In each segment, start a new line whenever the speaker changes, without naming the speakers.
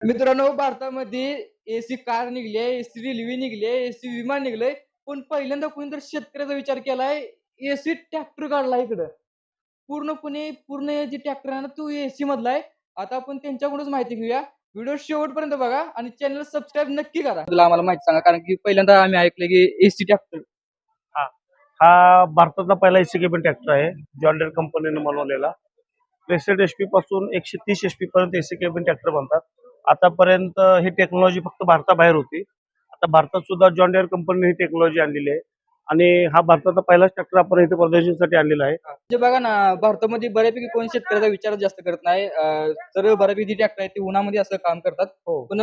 मित्रांनो, भारतामध्ये AC car निघले, एसी रेल्वे निघले, एसी विमान निघलंय. पण पहिल्यांदा कोणीतरी शेतकऱ्याचा विचार केलाय, एसी ट्रॅक्टर काढलाय इकडं. पूर्णपणे पूर्ण जे ट्रॅक्टर आहे ना, तो एसी मधला आहे. आता आपण त्यांच्याकडूनच माहिती घेऊया. व्हिडिओ शेवटपर्यंत बघा आणि चॅनल सबस्क्राईब नक्की करा. तुला आम्हाला माहिती सांगा, कारण की पहिल्यांदा आम्ही ऐकलं की एसी ट्रॅक्टर.
हा हा भारतातला पहिला एसी केबिन ट्रॅक्टर आहे. जॉन डीरे कंपनीने बनवलेला. 63 एचपी पासून 130 एचपी पर्यंत एसी केबिन ट्रॅक्टर बनतात. आतापर्यंत ही टेक्नॉलॉजी फक्त भारताबाहेर होती. आता भारतात सुद्धा जॉन डीरे कंपनीने ही टेक्नॉलॉजी आणलेली आहे आणि हा भारताचा पहिलाच ट्रॅक्टर आपण इथे प्रदर्शनासाठी आणलेला आहे.
म्हणजे बघा ना, भारतामध्ये बऱ्यापैकी कोण शेतकऱ्याचा विचार जास्त करत नाही. तर बऱ्यापैकी ट्रॅक्टर आहेत ते उन्हामध्ये असं काम करतात.
हो,
पण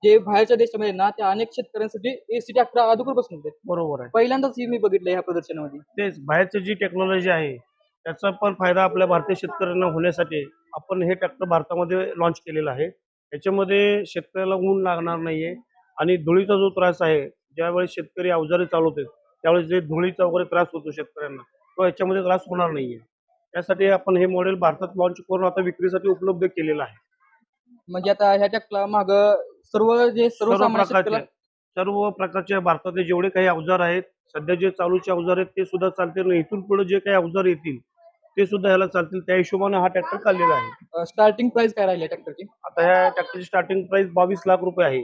जे बाहेरच्या देशामध्ये ना, त्या अनेक शेतकऱ्यांसाठी एसी ट्रॅक्टर अगोदरपासून होते.
बरोबर आहे.
पहिल्यांदाच हे मी बघितलं ह्या प्रदर्शनामध्ये.
तेच बाहेरची जी टेक्नॉलॉजी आहे त्याचा पण फायदा आपल्या भारतीय शेतकऱ्यांना होण्यासाठी आपण हे ट्रॅक्टर भारतामध्ये लॉन्च केलेलं आहे. याच्यामध्ये शेतकऱ्याला ऊन लागणार नाहीये आणि धुळीचा जो त्रास आहे, ज्यावेळेस शेतकरी अवजारे चालवते त्यावेळेस जे धुळीचा वगैरे त्रास होतो शेतकऱ्यांना, तो याच्यामध्ये त्रास होणार नाहीये. त्यासाठी आपण हे मॉडेल भारतात लॉन्च करून आता विक्रीसाठी उपलब्ध केलेलं आहे.
म्हणजे आता ह्या ट्रॅक्टरला मागं
सर्व
सर्वसामान्य शेतकऱ्याला
सर्व प्रकारचे भारतातले जेवढे काही अवजार आहेत, सध्या जे चालूचे अवजार आहेत ते सुद्धा चालतील आणि इथून पुढे जे काही अवजार येतील ते सुद्धा ह्याला चालतील. त्या हिशोबाने हा ट्रॅक्टर काढलेला आहे.
स्टार्टिंग प्राइस काय राहिली ट्रॅक्टरची?
आता ह्या ट्रॅक्टरची स्टार्टिंग प्राइस 22 लाख रुपये आहे.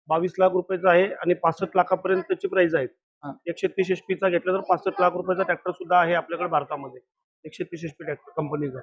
22 लाख रुपयाचा आहे आणि 65 लाखापर्यंत त्याची प्राइस आहे.
हा.
130 एचपीचा घेतला तर 65 लाख रुपयाचा ट्रॅक्टर सुद्धा आहे आपल्याकडे भारतामध्ये. 130 एचपी ट्रॅक्टर कंपनीचा.